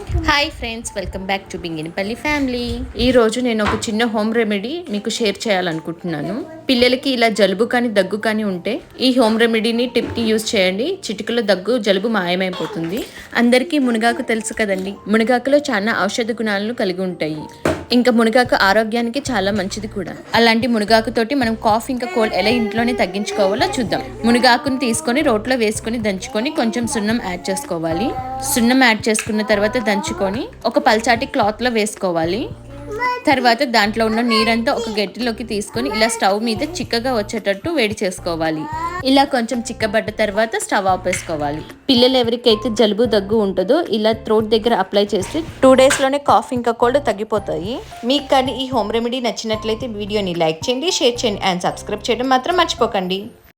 Hi friends, welcome back to Binginapalli family. ఈరోజు నేను ఒక చిన్న హోమ్ రెమెడీ మీకు షేర్ చేయాలనుకుంటున్నాను. పిల్లలకి ఇలా జలుబు కానీ దగ్గు కానీ ఉంటే ఈ హోమ్ రెమెడీని టిప్ని యూజ్ చేయండి. చిటికలో దగ్గు జలుబు మాయమైపోతుంది. అందరికీ మునగాకు తెలుసు కదండి. మునగాకులో చాలా ఔషధ గుణాలను కలిగి ఉంటాయి. ఇంకా మునగాకు ఆరోగ్యానికి చాలా మంచిది కూడా. అలాంటి మునగాకుతోటి మనం కాఫ్ ఇంకా కోల్డ్ ఎలా ఇంట్లోనే తగ్గించుకోవాలో చూద్దాం. మునగాకుని తీసుకొని రోట్లో వేసుకొని దంచుకొని కొంచెం సున్నం యాడ్ చేసుకోవాలి. సున్నం యాడ్ చేసుకున్న తర్వాత దంచుకొని ఒక పల్చాటి క్లాత్లో వేసుకోవాలి. తర్వాత దాంట్లో ఉన్న నీరంతా ఒక గెట్టిలోకి తీసుకొని ఇలా స్టవ్ మీద చిక్కగా వచ్చేటట్టు వేడి చేసుకోవాలి. ఇలా కొంచెం చిక్కబడ్డ తర్వాత స్టవ్ ఆపేసుకోవాలి. పిల్లలు ఎవరికైతే జలుబు దగ్గు ఉంటుందో ఇలా థ్రోట్ దగ్గర అప్లై చేస్తే 2 డేస్లోనే కాఫ్ ఇంకా కోల్డ్ తగ్గిపోతాయి. మీకు కానీ ఈ హోమ్ రెమెడీ నచ్చినట్లయితే వీడియోని లైక్ చేయండి, షేర్ చేయండి అండ్ సబ్స్క్రైబ్ చేయడం మాత్రం మర్చిపోకండి.